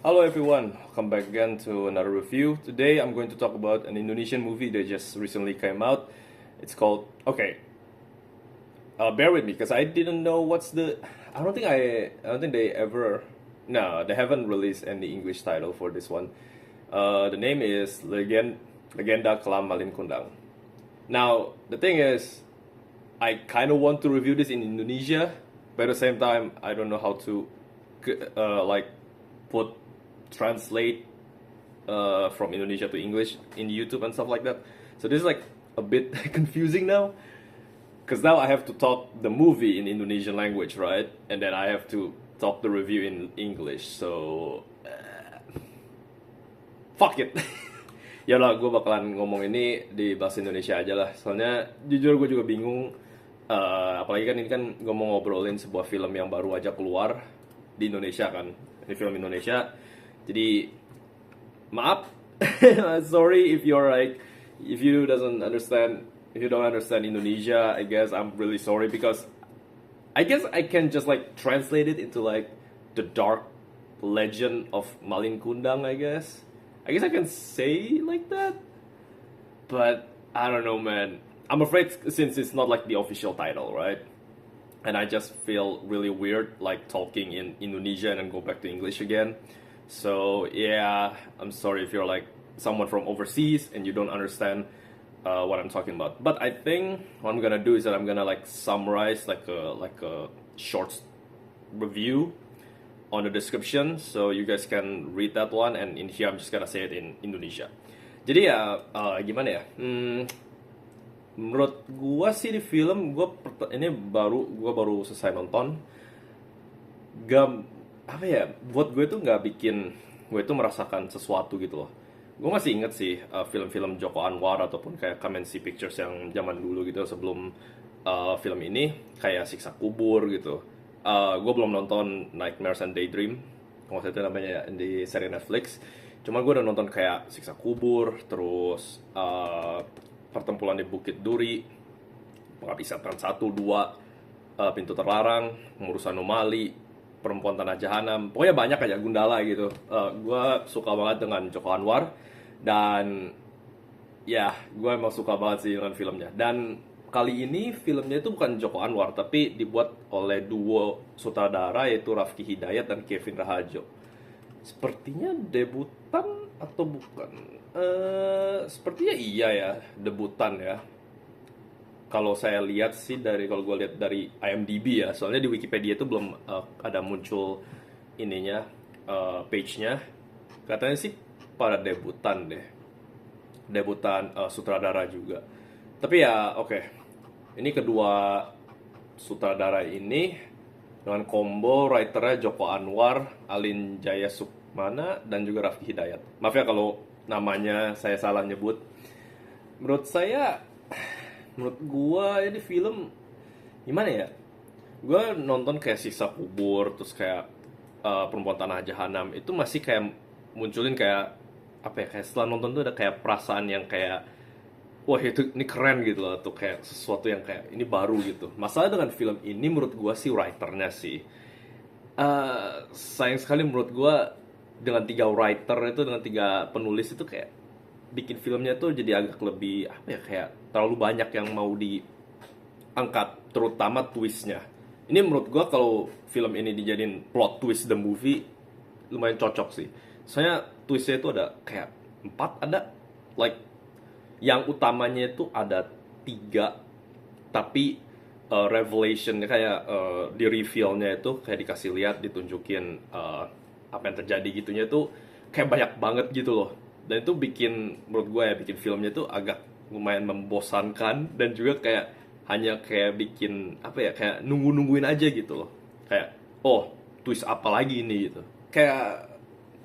Hello everyone, welcome back again to another review. Today I'm going to talk about an Indonesian movie that just recently came out. It's called, bear with me because I didn't know what's the. I don't think they ever. No, they haven't released any English title for this one. The name is Legenda Kelam Malin Kundang. Now the thing is, I kind of want to review this in Indonesia, but at the same time I don't know how to like put translate from Indonesia to English in YouTube and stuff like that. So this is like a bit confusing now, because now I have to talk the movie in Indonesian language, right? And then I have to talk the review in English. So fuck it. Ya lah, gue bakalan ngomong ini di bahasa Indonesia aja lah. Soalnya jujur gue juga bingung. Apalagi kan ini kan gue mau ngobrolin sebuah film yang baru aja keluar di Indonesia kan. Ini film Indonesia. Jadi maaf. Sorry if you don't understand Indonesia. I guess I'm really sorry, because I guess I can just like translate it into like the dark legend of Malin Kundang, I guess I can say like that, but I don't know, man. I'm afraid since it's not like the official title, right? And I just feel really weird like talking in Indonesia and then go back to English again. So yeah, I'm sorry if you're like someone from overseas and you don't understand what I'm talking about. But I think what I'm gonna do is that I'm gonna like summarize like a short review on the description, so you guys can read that one, and in here I'm just gonna say it in Indonesia. Jadi ya gimana ya? Menurut gua sih di film ini gua baru selesai nonton. Apa ya? Buat gue tuh nggak bikin gue itu merasakan sesuatu gitu loh. Gue masih inget sih film-film Joko Anwar ataupun kayak Kamensi Pictures yang zaman dulu gitu sebelum film ini, kayak Siksa Kubur gitu. Gue belum nonton Nightmares and Daydream, kalau itu namanya ya, di seri Netflix. Cuma gue udah nonton kayak Siksa Kubur, terus Pertempuran di Bukit Duri, Pengabdian Setan 1, 2, Pintu Terlarang, Mengurus Anomali, Perempuan Tanah Jahanam. Pokoknya banyak aja, Gundala gitu. Gue suka banget dengan Joko Anwar, dan ya gue emang suka banget sih dengan filmnya. Dan kali ini filmnya itu bukan Joko Anwar, tapi dibuat oleh duo sutradara, yaitu Rafki Hidayat dan Kevin Rahajo. Sepertinya debutan atau bukan? Sepertinya iya ya, debutan ya. Kalau saya lihat sih kalau gue lihat dari IMDb ya, soalnya di Wikipedia itu belum ada muncul ininya, page-nya. Katanya sih pada debutan deh, debutan sutradara juga. Tapi ya oke. Ini kedua sutradara ini dengan combo writernya Joko Anwar, Alin Jaya Sukmana, dan juga Rafki Hidayat. Maaf ya kalau namanya saya salah nyebut. Menurut gua ini film gimana ya? Gua nonton kayak Siksa Kubur, terus kayak Perempuan Tanah Jahanam, itu masih kayak munculin kayak apa ya? Kayak setelah nonton tuh ada kayak perasaan yang kayak, wah ini keren gitu loh, tuh kayak sesuatu yang kayak ini baru gitu. Masalah dengan film ini menurut gue sih writernya sih, sayang sekali menurut gue, dengan 3 writer itu, dengan 3 penulis itu kayak bikin filmnya tuh jadi agak lebih apa ya, kayak terlalu banyak yang mau diangkat, terutama twistnya. Ini menurut gue kalau film ini dijadiin plot twist the movie lumayan cocok sih. Soalnya twistnya itu ada kayak 4, ada like yang utamanya itu ada 3, tapi revelationnya kayak di revealnya itu kayak dikasih lihat, ditunjukin apa yang terjadi gitunya itu kayak banyak banget gitu loh. Dan itu bikin, menurut gue ya, bikin filmnya tuh agak lumayan membosankan, dan juga kayak hanya kayak bikin apa ya, kayak nungguin aja gitu loh. Kayak oh twist apa lagi ini gitu. Kayak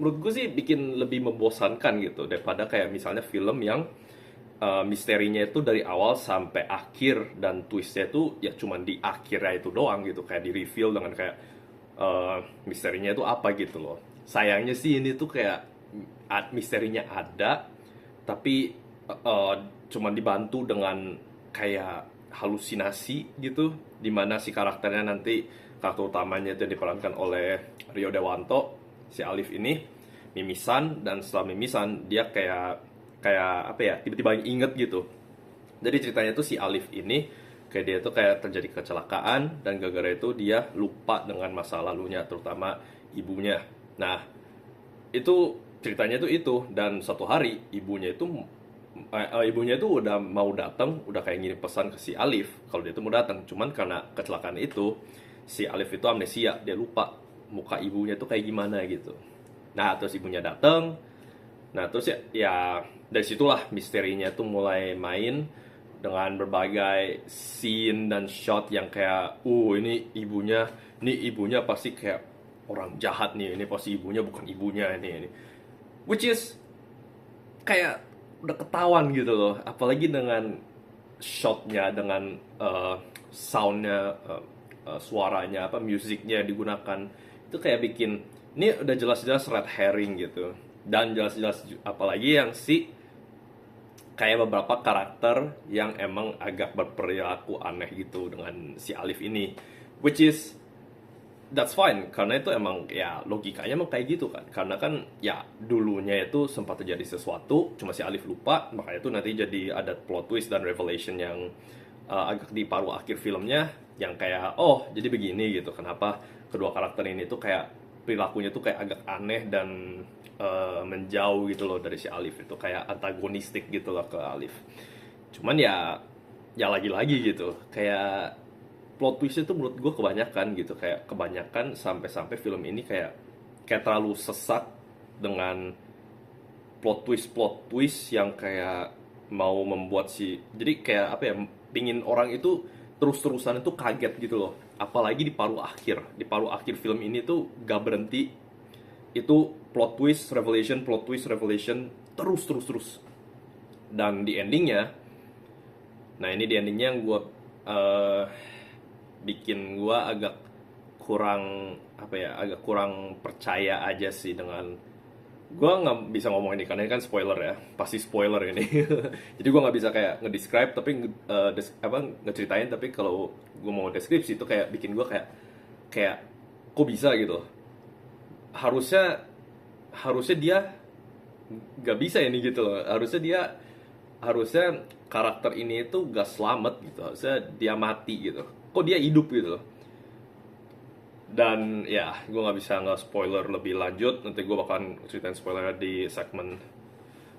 menurut gue sih bikin lebih membosankan gitu, daripada kayak misalnya film yang misterinya itu dari awal sampai akhir, dan twistnya itu ya cuman di akhirnya itu doang gitu, kayak di reveal dengan kayak misterinya itu apa gitu loh. Sayangnya sih ini tuh kayak misterinya ada, tapi cuman dibantu dengan kayak halusinasi gitu, dimana si karakter utamanya itu diperankan oleh Rio Dewanto, si Alif ini. mimisan, dan setelah mimisan dia kayak kayak apa ya, tiba-tiba inget gitu. Jadi ceritanya tuh si Alif ini kayak dia tuh kayak terjadi kecelakaan, dan gara-gara itu dia lupa dengan masa lalunya, terutama ibunya. Nah, itu ceritanya tuh itu, dan suatu hari ibunya itu udah mau datang, udah kayak ngirim pesan ke si Alif kalau dia tuh mau datang. Cuman karena kecelakaan itu si Alif itu amnesia, dia lupa muka ibunya tuh kayak gimana gitu. Nah, terus ibunya datang. Nah, terus ya dari situlah misterinya tuh mulai main dengan berbagai scene dan shot yang kayak, ini ibunya pasti kayak orang jahat nih, ini pasti ibunya bukan ibunya ini. Which is kayak udah ketahuan gitu loh, apalagi dengan shotnya, dengan soundnya, suaranya, apa, musiknya digunakan, itu kayak bikin ini udah jelas-jelas red herring gitu. Dan jelas-jelas apalagi yang kayak beberapa karakter yang emang agak berperilaku aneh gitu dengan si Alif ini, which is that's fine, karena itu emang ya logikanya emang kayak gitu kan, karena kan ya dulunya itu sempat terjadi sesuatu, cuma si Alif lupa, makanya itu nanti jadi ada plot twist dan revelation yang agak di paruh akhir filmnya, yang kayak oh jadi begini gitu, kenapa kedua karakter ini tuh kayak perilakunya tuh kayak agak aneh dan menjauh gitu loh dari si Alif, itu kayak antagonistik gitu loh ke Alif. Cuman ya lagi-lagi gitu, kayak plot twist itu menurut gue kebanyakan gitu, kayak kebanyakan sampai-sampai film ini kayak terlalu sesak dengan plot twist yang kayak mau membuat jadi kayak apa ya, pingin orang itu terus-terusan itu kaget gitu loh, apalagi di paruh akhir film ini tuh gak berhenti, itu plot twist revelation terus. Dan di endingnya, nah ini di endingnya yang gue bikin gua agak kurang apa ya, agak kurang percaya aja sih dengan, gua nggak bisa ngomong ini karena ini kan spoiler ya, pasti spoiler ini. Jadi gua nggak bisa kayak ngedescribe tapi ngeceritain, tapi kalau gua mau deskripsi itu kayak bikin gua kayak kok bisa gitu. Harusnya dia nggak bisa ini gitu loh, harusnya karakter ini itu gak selamat gitu, harusnya dia mati gitu, kok dia hidup gitu loh. Dan ya gue nggak bisa nggak spoiler lebih lanjut, nanti gue bakalan ceritain spoiler di segmen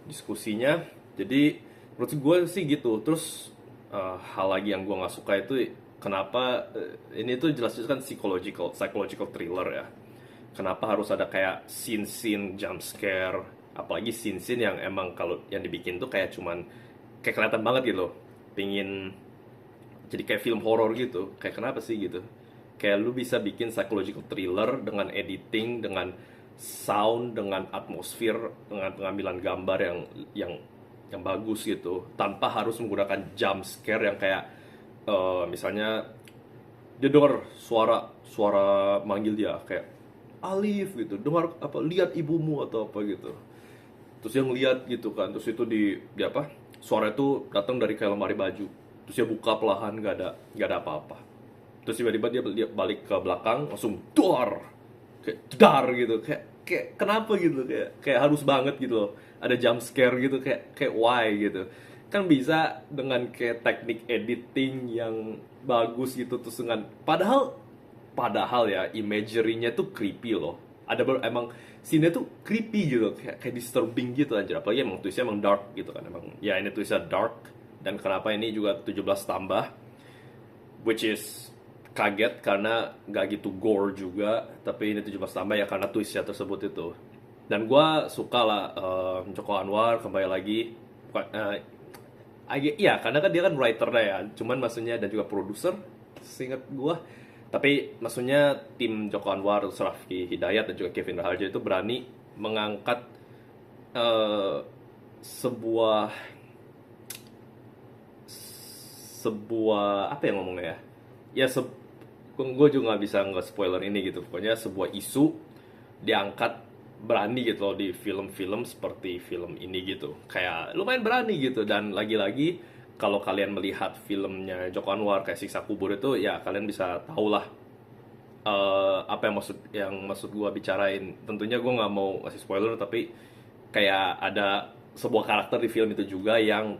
diskusinya. Jadi menurut gue sih gitu. Terus hal lagi yang gue nggak suka itu kenapa ini tuh jelas-jelas kan psychological thriller ya, kenapa harus ada kayak scene jump scare, apalagi scene yang emang kalau yang dibikin tuh kayak cuman kayak kelihatan banget gitu loh, pingin jadi kayak film horor gitu. Kayak kenapa sih gitu, kayak lu bisa bikin psychological thriller dengan editing, dengan sound, dengan atmosfer, dengan pengambilan gambar yang bagus gitu, tanpa harus menggunakan jump scare yang kayak misalnya dia dengar suara manggil dia kayak Alif gitu, dengar apa, lihat ibumu atau apa gitu, terus dia ngeliat gitu kan, terus itu di apa, suara itu datang dari kayak lemari baju, terus dia buka perlahan, nggak ada apa-apa, terus tiba-tiba dia balik ke belakang, langsung kayak dar gitu, kayak kenapa gitu, kayak harus banget gitu loh ada jump scare gitu, kayak why gitu. Kan bisa dengan kayak teknik editing yang bagus gitu, terus dengan padahal ya imagery-nya tuh creepy loh. Emang scene-nya tuh creepy gitu, kayak disturbing gitu aja. Apalagi emang twistnya emang dark gitu kan. Emang ya ini twistnya dark, dan kenapa ini juga 17 tambah, which is kaget karena gak gitu gore juga, tapi ini 17 tambah ya karena twistnya tersebut itu. Dan gue suka lah Joko Anwar kembali lagi. Iya, karena kan dia kan writer-nya ya, cuman maksudnya dan juga produser seingat gue. Tapi maksudnya tim Joko Anwar, Raffi Hidayat dan juga Kevin Raharjo itu berani mengangkat sebuah apa yang ngomongnya ya, gue juga nggak bisa nggak spoiler ini gitu, pokoknya sebuah isu diangkat berani gitu loh di film-film seperti film ini gitu, kayak lumayan berani gitu. Dan lagi-lagi kalau kalian melihat filmnya Joko Anwar kayak Siksa Kubur itu, ya kalian bisa tahu lah apa yang maksud gue bicarain. Tentunya gue nggak mau ngasih spoiler, tapi kayak ada sebuah karakter di film itu juga yang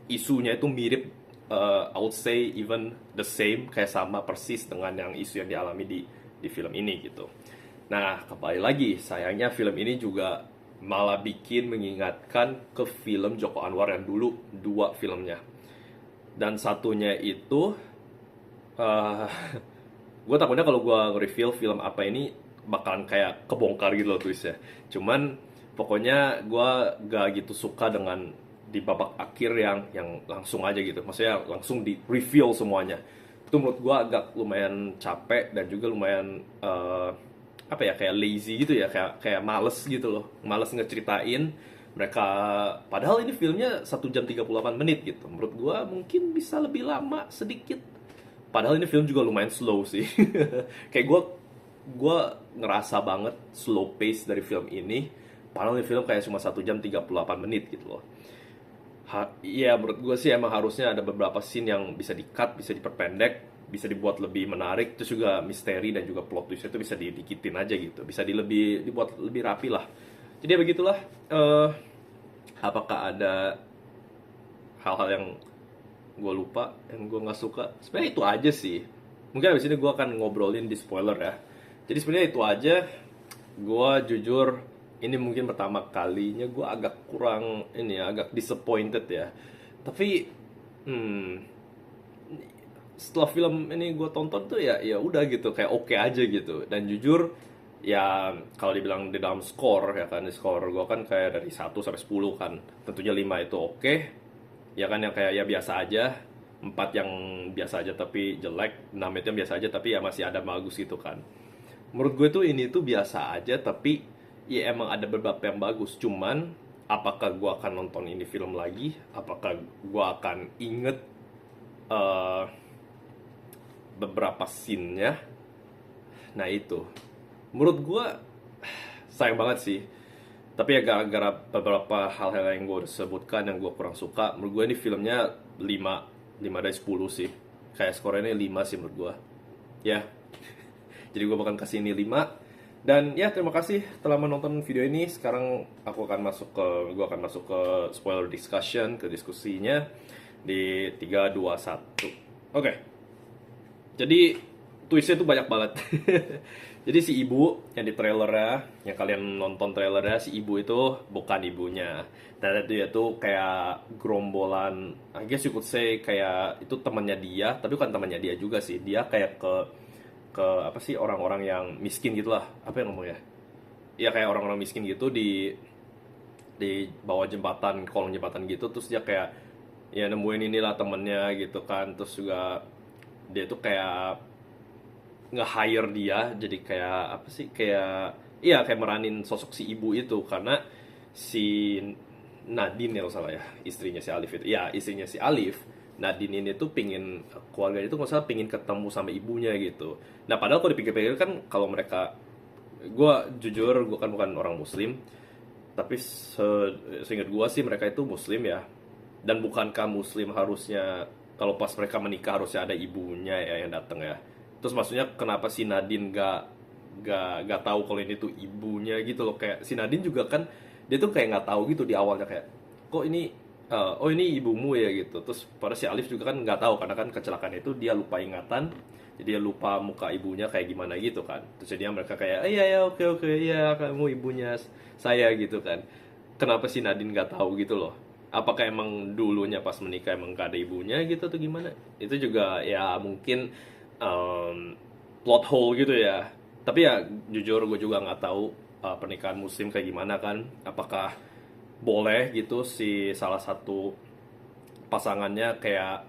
isunya itu mirip, I would say even the same, kayak sama persis dengan yang isu yang dialami di film ini gitu. Nah, kembali lagi, sayangnya film ini juga malah bikin mengingatkan ke film Joko Anwar yang dulu, dua filmnya. Dan satunya itu, eh gue takutnya kalau gue nge-reveal film apa ini bakalan kayak kebongkar gitu loh twistnya. Cuman pokoknya gue gak gitu suka dengan di babak akhir yang langsung aja gitu. Maksudnya langsung di reveal semuanya. Itu menurut gue agak lumayan capek dan juga lumayan apa ya, kayak lazy gitu ya, kayak males gitu loh, males ngeceritain mereka, padahal ini filmnya 1 jam 38 menit gitu. Menurut gue mungkin bisa lebih lama sedikit. Padahal ini film juga lumayan slow sih. Kayak gue ngerasa banget slow pace dari film ini. Padahal ini film kayak cuma 1 jam 38 menit gitu loh. Iya, menurut gue sih emang harusnya ada beberapa scene yang bisa di-cut, bisa diperpendek, bisa dibuat lebih menarik. Terus juga misteri dan juga plot twist itu bisa didikitin aja gitu. Bisa dibuat lebih rapi lah. Jadi ya begitulah. Apakah ada hal-hal yang gue lupa, yang gue nggak suka? Sebenarnya itu aja sih. Mungkin abis ini gue akan ngobrolin di spoiler ya. Jadi sebenarnya itu aja. Gue jujur, ini mungkin pertama kalinya gue agak kurang ini ya, agak disappointed ya. Tapi setelah film ini gue tonton tuh ya udah gitu, kayak oke aja gitu. Dan jujur ya, kalau dibilang di dalam skor ya kan, di skor gue kan kayak dari 1 sampai 10 kan, tentunya 5 itu oke ya kan, yang kayak ya biasa aja, 4 yang biasa aja tapi jelek, 6 itu yang biasa aja tapi ya masih ada bagus gitu kan. Menurut gue tuh ini tuh biasa aja, tapi ya emang ada beberapa yang bagus. Cuman apakah gue akan nonton ini film lagi, apakah gue akan inget eh, beberapa scene-nya, nah itu menurut gue sayang banget sih. Tapi ya gara-gara beberapa hal-hal yang gue sebutkan yang gue kurang suka, menurut gue ini filmnya 5 5 dari 10 sih. Kayak skornya ini 5 sih menurut gue. Ya, jadi gue bakal kasih ini 5. Dan ya, terima kasih telah menonton video ini. Sekarang gue akan masuk ke spoiler discussion, ke diskusinya di 3 2 1. Oke. Jadi twistnya tuh banyak banget. Jadi si ibu yang di trailernya, yang kalian nonton trailernya, si ibu itu bukan ibunya. Dan itu tuh kayak gerombolan, I guess you could say kayak itu temannya dia, tapi bukan temannya dia juga sih. Dia kayak ke apa sih, orang-orang yang miskin gitulah. Apa yang ngomongnya? Ya kayak orang-orang miskin gitu di bawah jembatan, kolong jembatan gitu. Terus dia kayak ya nemuin inilah temennya gitu kan. Terus juga dia tuh kayak nge-hire dia jadi kayak apa sih, kayak iya kayak meranin sosok si ibu itu, karena si Nadine ya kalau salah ya, istrinya si Alif itu, ya istrinya si Alif, Nadine ini tuh pingin, keluarganya itu nggak salah pingin ketemu sama ibunya gitu. Nah padahal kalau dipikir-pikir kan, kalau mereka, gue jujur gue kan bukan orang muslim, tapi seingat gue sih mereka itu muslim ya. Dan bukankah muslim harusnya kalau pas mereka menikah harusnya ada ibunya ya yang datang ya. Terus maksudnya kenapa si Nadine gak tahu kalau ini tuh ibunya gitu loh. Kayak si Nadine juga kan, dia tuh kayak nggak tahu gitu di awalnya, kayak kok ini oh ini ibumu ya gitu. Terus pada si Alif juga kan nggak tahu, karena kan kecelakaan itu dia lupa ingatan, jadi dia lupa muka ibunya kayak gimana gitu kan. Terus jadinya mereka kayak iya ya, oke oke, iya kamu ibunya saya gitu kan. Kenapa si Nadine nggak tahu gitu loh? Apakah emang dulunya pas menikah emang gak ada ibunya gitu atau gimana? Itu juga ya mungkin plot hole gitu ya. Tapi ya jujur gue juga nggak tahu pernikahan muslim kayak gimana kan. Apakah boleh gitu si salah satu pasangannya kayak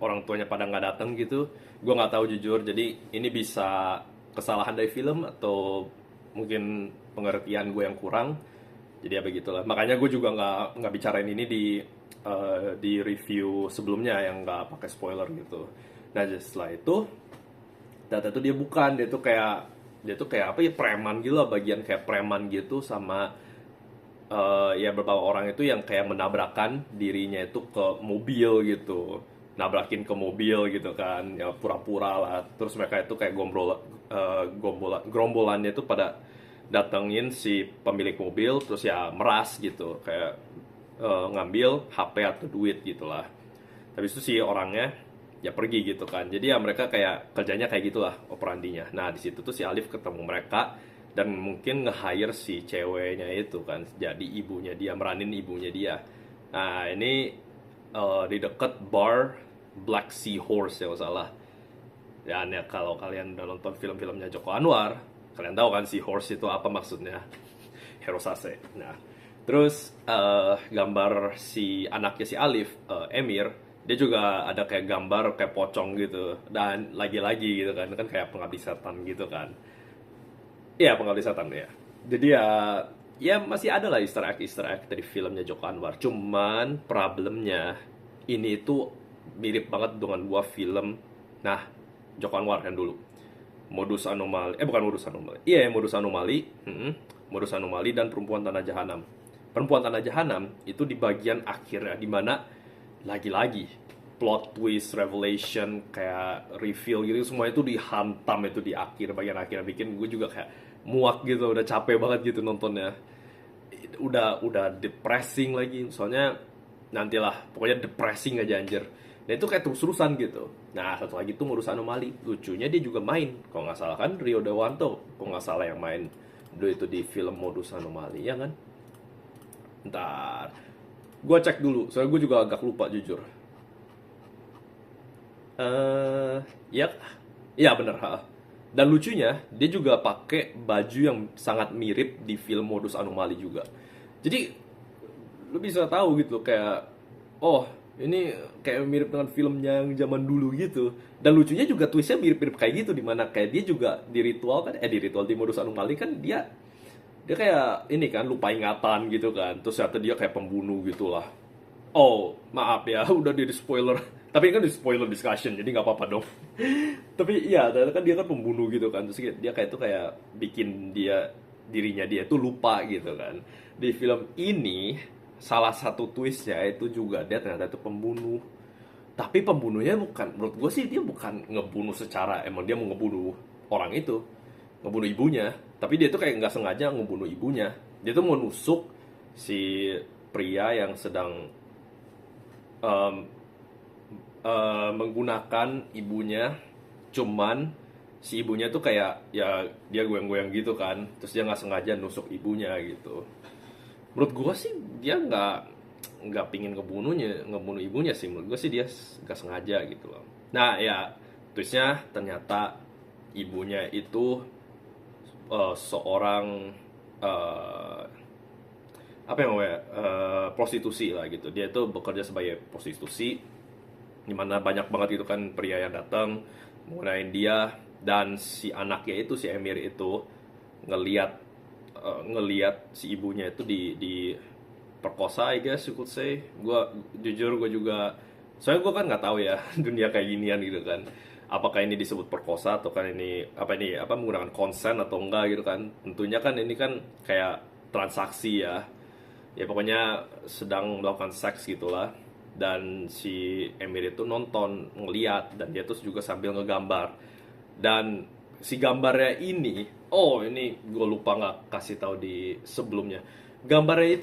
orang tuanya pada nggak datang gitu? Gue nggak tahu jujur. Jadi ini bisa kesalahan dari film atau mungkin pengertian gue yang kurang. Jadi ya begitulah. Makanya gue juga nggak bicarain ini di review sebelumnya yang nggak pakai spoiler gitu. Nah setelah itu, data itu dia tuh kayak apa ya, preman gitu lah, bagian kayak preman gitu, sama ya beberapa orang itu yang kayak menabrakan dirinya itu ke mobil gitu, nabrakin ke mobil gitu kan, ya pura-pura lah. Terus mereka itu kayak gerombolannya itu pada datengin si pemilik mobil, terus ya meras gitu, kayak ngambil HP atau duit gitulah. Tapi itu si orangnya ya pergi gitu kan. Jadi ya mereka kayak kerjanya kayak gitulah operandinya. Nah di situ tuh si Alif ketemu mereka dan mungkin nge-hire si ceweknya itu kan jadi ibunya dia, meranin ibunya dia. Nah ini di deket bar Black Sea Horse ya nggak salah. Dan ya kalau kalian udah nonton film-filmnya Joko Anwar, kalian tahu kan si horse itu apa maksudnya. Herosase. Nah, terus gambar si anaknya si Alif, Emir, dia juga ada kayak gambar kayak pocong gitu. Dan lagi-lagi gitu kan kayak pengabdi setan gitu kan. Iya, pengabdi setan ya. Jadi ya masih ada lah Easter egg dari filmnya Joko Anwar. Cuman problemnya ini itu mirip banget dengan dua film. Nah, Joko Anwar kan dulu. Modus Anomali, bukan Modus Anomali. Iya, Modus Anomali. Modus Anomali dan Perempuan Tanah Jahanam. Perempuan Tanah Jahanam itu di bagian akhirnya, di mana lagi-lagi plot twist, revelation, kayak reveal gitu, semua itu dihantam itu di bagian akhir, bikin gue juga kayak muak gitu, udah capek banget gitu nontonnya. Udah depressing lagi, soalnya nantilah pokoknya depressing aja anjir. Nah itu kayak terus-terusan gitu. Nah satu lagi tuh Modus Anomali, lucunya dia juga main, kalau nggak salah kan Rio Dewanto, kalau nggak salah yang main dulu itu di film Modus Anomali, ya kan? Ntar gue cek dulu, soalnya gue juga agak lupa jujur. Ya, ya bener. Ha. Dan lucunya dia juga pakai baju yang sangat mirip di film Modus Anomali juga. Jadi lu bisa tahu gitu kayak, oh ini kayak mirip dengan filmnya yang zaman dulu gitu. Dan lucunya juga twistnya mirip-mirip kayak gitu, dimana kayak dia juga di ritual kan, di ritual di Modus Anomali kan dia kayak ini kan lupa ingatan gitu kan, terus ternyata dia kayak pembunuh gitulah. Oh, maaf ya, udah di spoiler. Tapi kan di spoiler discussion, jadi nggak apa-apa dong. Tapi iya, ternyata kan dia kan pembunuh gitu kan. Terus dia kayak itu kayak bikin dirinya dia tuh lupa gitu kan. Di film ini salah satu twistnya itu juga dia ternyata itu pembunuh. Tapi pembunuhnya bukan, menurut gue sih dia bukan ngebunuh secara emang dia mau ngebunuh orang itu, ngebunuh ibunya. Tapi dia tuh kayak nggak sengaja ngebunuh ibunya. Dia tuh mau nusuk si pria yang sedang em, menggunakan ibunya, cuman si ibunya tuh kayak ya dia goyang-goyang gitu kan, terus dia nggak sengaja nusuk ibunya gitu. Menurut gua sih dia nggak pingin ngebunuh ibunya sih, menurut gua sih dia nggak sengaja gitu loh. Nah ya twistnya ternyata ibunya itu seorang eh, apa yang namanya prostitusi lah gitu. Dia itu bekerja sebagai prostitusi, dimana banyak banget itu kan pria yang datang mengenai dia, dan si anaknya itu si Emir itu ngeliat ngeliat si ibunya itu di perkosa, I guess you could say. Gue juga soalnya gue kan nggak tahu ya dunia kayak ginian gitu kan, apakah ini disebut perkosa atau kan ini apa menggunakan konsen atau enggak gitu kan. Tentunya kan ini kan kayak transaksi ya pokoknya sedang melakukan seks gitulah. Dan si Emir itu nonton ngeliat, dan dia tuh juga sambil ngegambar. Dan si gambarnya ini gue lupa nggak kasih tahu di sebelumnya. Gambarnya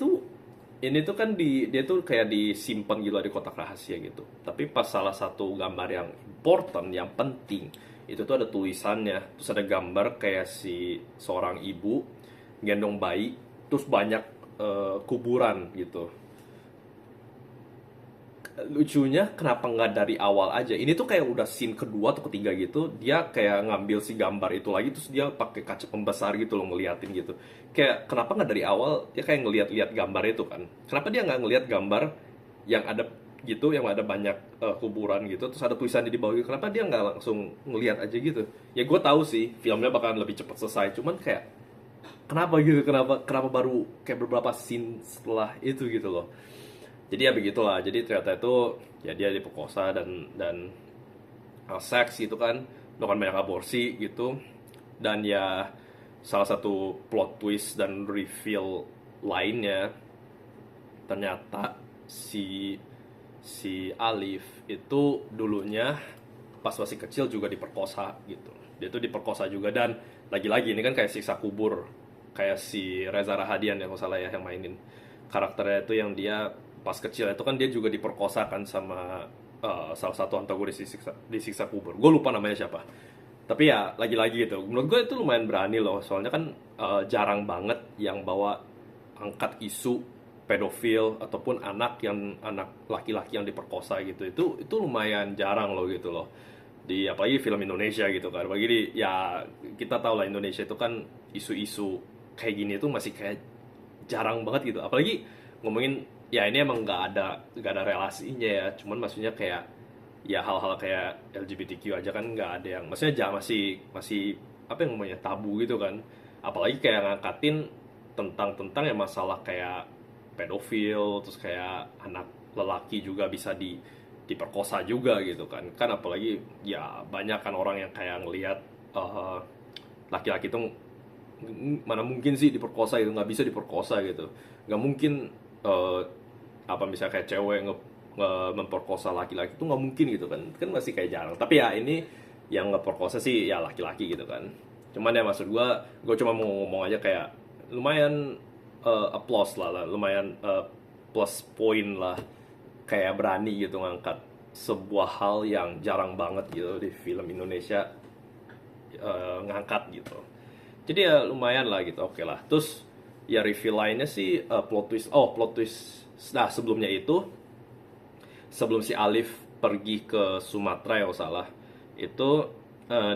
ini tuh kan dia tuh kayak disimpan gitu di kotak rahasia gitu. Tapi pas salah satu gambar yang important, yang penting, itu tuh ada tulisannya. Terus ada gambar kayak si seorang ibu gendong bayi, terus banyak kuburan gitu. Lucunya kenapa nggak dari awal aja, ini tuh kayak udah scene kedua atau ketiga gitu, dia kayak ngambil si gambar itu lagi, terus dia pakai kaca pembesar gitu loh ngeliatin gitu. Kayak kenapa nggak dari awal dia kayak ngeliat-liat gambar itu kan, kenapa dia nggak ngeliat gambar yang ada gitu, yang ada banyak kuburan gitu, terus ada tulisan di bawah gitu, kenapa dia nggak langsung ngeliat aja gitu. Ya gue tahu sih filmnya bakalan lebih cepat selesai, cuman kayak kenapa gitu, kenapa baru kayak beberapa scene setelah itu gitu loh. Jadi ya begitulah, jadi ternyata itu ya dia diperkosa dan seks gitu kan, melakukan banyak aborsi gitu. Dan ya salah satu plot twist dan reveal lainnya, ternyata si Alif itu dulunya pas masih kecil juga diperkosa gitu. dia tuh diperkosa juga. Dan lagi-lagi ini kan kayak siksa kubur, kayak si Reza Rahadian ya kalau salah ya yang mainin karakternya itu, yang dia pas kecil itu kan dia juga diperkosa kan sama salah satu antagonis di siksa kubur, gue lupa namanya siapa. Tapi ya lagi-lagi gitu, menurut gue itu lumayan berani loh, soalnya kan jarang banget yang bawa angkat isu pedofil ataupun anak laki-laki yang diperkosa gitu. Itu lumayan jarang loh gitu loh, di apalagi film Indonesia gitu kan. Bagi di, ya kita tahu lah Indonesia itu kan isu-isu kayak gini itu masih kayak jarang banget gitu. Apalagi ngomongin, ya ini emang nggak ada relasinya ya, cuman maksudnya kayak ya hal-hal kayak LGBTQ aja kan nggak ada yang, maksudnya masih masih apa yang namanya tabu gitu kan. Apalagi kayak ngangkatin tentang ya masalah kayak pedofil, terus kayak anak lelaki juga bisa diperkosa juga gitu kan apalagi ya banyak kan orang yang kayak ngelihat eh, laki-laki itu mana mungkin sih diperkosa, itu nggak bisa diperkosa gitu, nggak mungkin. eh, Apa misalnya kayak cewek memperkosa laki-laki itu nggak mungkin gitu kan masih kayak jarang. Tapi ya ini yang ngeperkosa sih ya laki-laki gitu kan. Cuman ya maksud gue cuma mau ngomong aja kayak lumayan applause lah, lumayan plus point lah, kayak berani gitu ngangkat sebuah hal yang jarang banget gitu di film Indonesia, ngangkat gitu. Jadi ya lumayan lah gitu, oke lah. Terus ya review lainnya sih plot twist. Nah sebelumnya itu, sebelum si Alif pergi ke Sumatera ya kalau salah, itu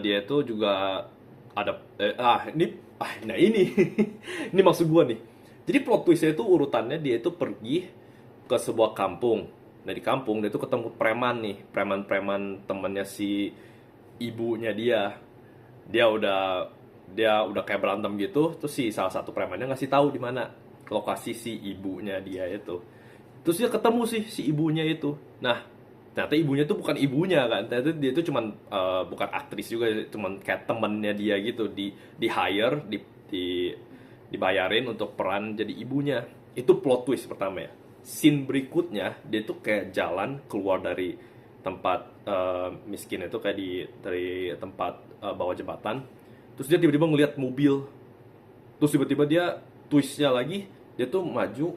dia itu juga ada nah ini ini maksud gua nih. Jadi plot twistnya itu urutannya, dia itu pergi ke sebuah kampung. Nah di kampung dia itu ketemu preman nih, preman temennya si ibunya dia. Dia udah kayak berantem gitu, terus si salah satu premannya ngasih tahu di mana lokasi si ibunya dia itu. Terus dia ketemu si ibunya itu. Nah, ternyata ibunya tuh bukan ibunya kan. Ternyata dia tuh cuman bukan aktris juga, cuman kayak temennya dia gitu, di hire, dibayarin untuk peran jadi ibunya. Itu plot twist pertama ya. Scene berikutnya dia tuh kayak jalan keluar dari tempat miskin itu, kayak dari tempat bawah jembatan. Terus dia tiba-tiba ngelihat mobil. Terus tiba-tiba dia twistnya lagi, dia tuh maju,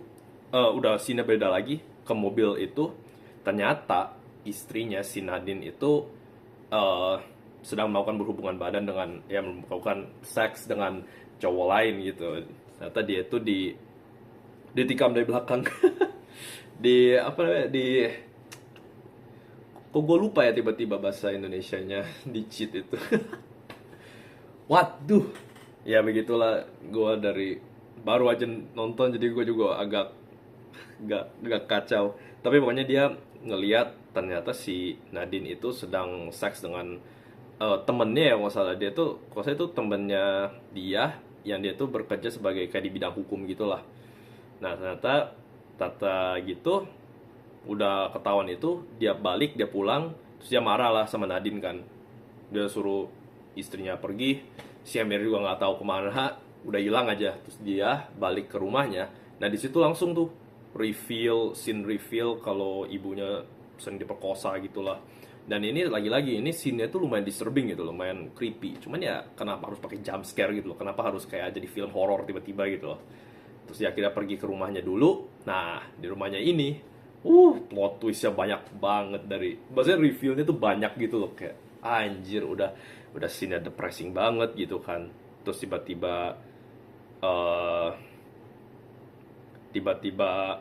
udah scene beda lagi ke mobil itu. Ternyata istrinya si Nadine itu sedang melakukan berhubungan badan dengan, ya melakukan seks dengan cowok lain gitu. Ternyata dia itu ditikam dari belakang. Di apa namanya, kok gue lupa ya tiba-tiba bahasa Indonesianya di cheat itu. Waduh, ya begitulah, gue dari baru aja nonton jadi gue juga agak gak kacau. Tapi pokoknya dia ngeliat ternyata si Nadine itu sedang seks dengan temennya ya, kalau salah dia tuh, kalau saya itu temennya dia, yang dia tuh bekerja sebagai kayak di bidang hukum gitulah. Nah ternyata tata gitu, udah ketahuan itu, dia balik, dia pulang, terus dia marah lah sama Nadine kan. Dia suruh istrinya pergi, si Amir juga nggak tahu kemana, udah hilang aja. Terus dia balik ke rumahnya. Nah di situ langsung tuh scene reveal kalau ibunya sering diperkosa gitulah. Dan ini lagi-lagi, ini scene-nya tuh lumayan disturbing gitu, lumayan creepy. Cuman ya kenapa harus pakai jump scare gitu loh? Kenapa harus kayak jadi film horor tiba-tiba gitu loh? Terus dia akhirnya pergi ke rumahnya dulu. Nah di rumahnya ini, plot twistnya banyak banget, maksudnya reveal-nya tuh banyak gitu loh, kayak anjir, udah scene-nya depressing banget gitu kan. Terus tiba-tiba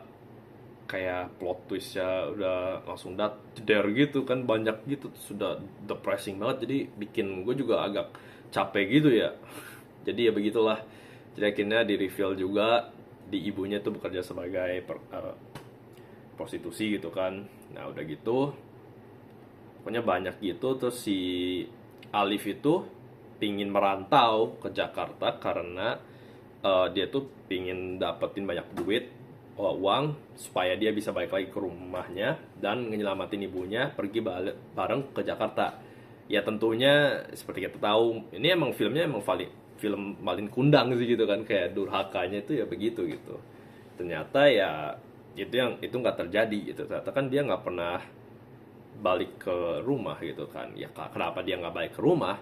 kayak plot twistnya udah langsung jeder gitu kan, banyak gitu, sudah depressing banget, jadi bikin gue juga agak capek gitu ya. Jadi ya begitulah. Jadi akhirnya di reveal juga, di ibunya tuh bekerja sebagai prostitusi gitu kan. Nah udah gitu pokoknya banyak gitu. Terus si Alif itu pingin merantau ke Jakarta karena dia tuh pingin dapetin banyak duit, uang, supaya dia bisa balik lagi ke rumahnya dan nyelamatin ibunya pergi bareng ke Jakarta. Ya tentunya seperti kita tahu, ini emang filmnya emang film Malin Kundang sih gitu kan, kayak durhakanya itu ya begitu gitu. Ternyata ya itu nggak terjadi gitu. Ternyata kan dia nggak pernah balik ke rumah gitu kan. Ya kenapa dia nggak balik ke rumah?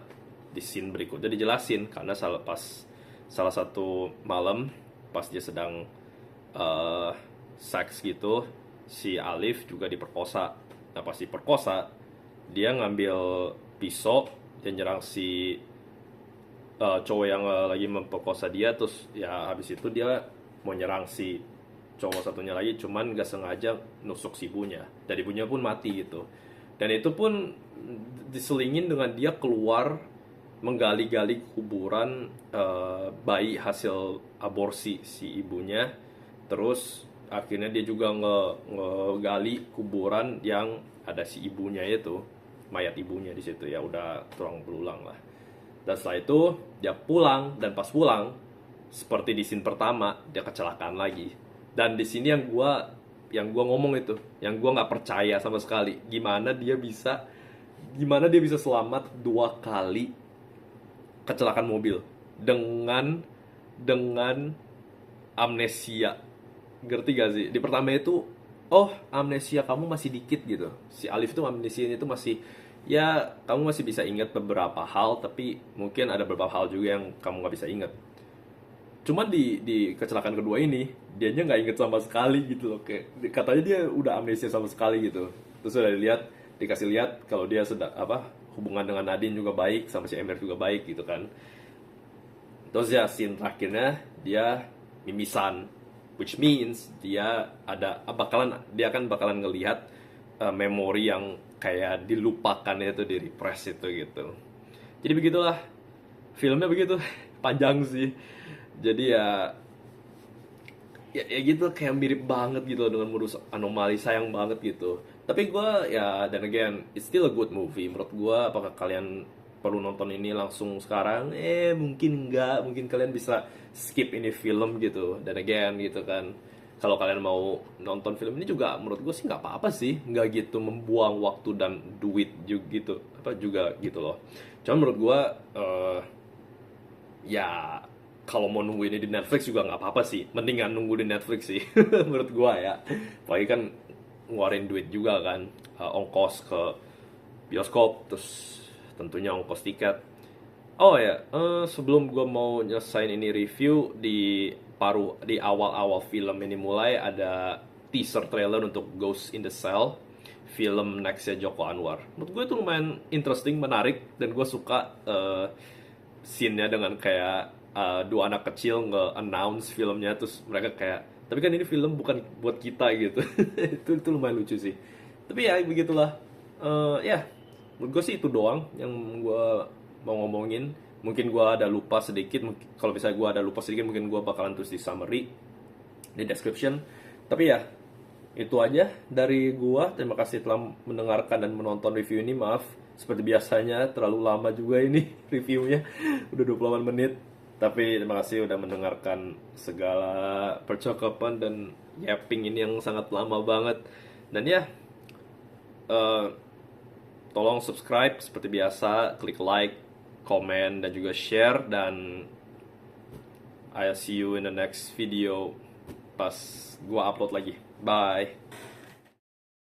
di scene berikutnya dijelasin karena salah satu malam pas dia sedang eh, seks gitu, si Alif juga diperkosa. Nah pas diperkosa, dia ngambil pisau dan nyerang si cowok yang lagi memperkosa dia. Terus ya habis itu dia mau nyerang si cowok satunya lagi, cuman gak sengaja nusuk si ibunya, dan ibunya pun mati gitu. Dan itu pun diselingin dengan dia keluar menggali-gali kuburan bayi hasil aborsi si ibunya. Terus akhirnya dia juga ngegali kuburan yang ada si ibunya itu, mayat ibunya di situ, ya udah tulang belulang lah. Dan setelah itu dia pulang, dan pas pulang seperti di scene pertama dia kecelakaan lagi. Dan di sini yang gua ngomong itu, yang gua nggak percaya sama sekali, gimana dia bisa selamat 2 kali kecelakaan mobil dengan amnesia. Ngerti gak sih? Di pertama itu, oh amnesia kamu masih dikit gitu. Si Alif tuh amnesianya itu masih, ya kamu masih bisa ingat beberapa hal, tapi mungkin ada beberapa hal juga yang kamu nggak bisa ingat. Cuma di kecelakaan kedua ini, dianya nggak inget sama sekali gitu loh. Kayak katanya dia udah amnesia sama sekali gitu. Terus udah dikasih lihat kalau dia sedang hubungan dengan Nadine juga baik, sama si Emir juga baik gitu kan. Terus ya scene terakhirnya dia mimisan, which means dia akan bakalan ngelihat memori yang kayak dilupakan itu, di repress itu gitu. Jadi begitulah filmnya, begitu panjang sih. Jadi ya gitu, kayak mirip banget gitu dengan modus anomali, sayang banget gitu. Tapi gue ya, dan again, it's still a good movie menurut gue. Apakah kalian perlu nonton ini langsung sekarang? Mungkin enggak, mungkin kalian bisa skip ini film gitu. Dan again gitu kan, kalau kalian mau nonton film ini juga menurut gue sih nggak apa-apa sih, nggak gitu membuang waktu dan duit juga gitu, juga gitu loh. Cuma menurut gue ya kalau mau nunggu ini di Netflix juga nggak apa-apa sih, mendingan nunggu di Netflix sih menurut gua ya. Apalagi kan ngeluarin duit juga kan, ongkos ke bioskop, terus tentunya ongkos tiket. Oh ya, sebelum gua mau nyelesain ini review, di awal-awal film ini mulai ada teaser trailer untuk Ghost in the Cell, film nextnya Joko Anwar. Menurut gue itu lumayan interesting, menarik, dan gue suka scene-nya dengan kayak dua anak kecil nge-announce filmnya, terus mereka kayak, tapi kan ini film bukan buat kita gitu. Itu lumayan lucu sih. Tapi ya begitulah. Ya, menurut gue sih itu doang yang gue mau ngomongin. Mungkin gue ada lupa sedikit. Kalau misalnya gue ada lupa sedikit, mungkin gue bakalan tulis di summary, di description. Tapi ya, itu aja dari gue. Terima kasih telah mendengarkan dan menonton review ini. Maaf, seperti biasanya terlalu lama juga ini reviewnya. Udah 28 menit. Tapi terima kasih udah mendengarkan segala percakapan dan yapping ini yang sangat lama banget. Dan ya, tolong subscribe seperti biasa, klik like, komen, dan juga share. Dan I'll see you in the next video pas gua upload lagi. Bye.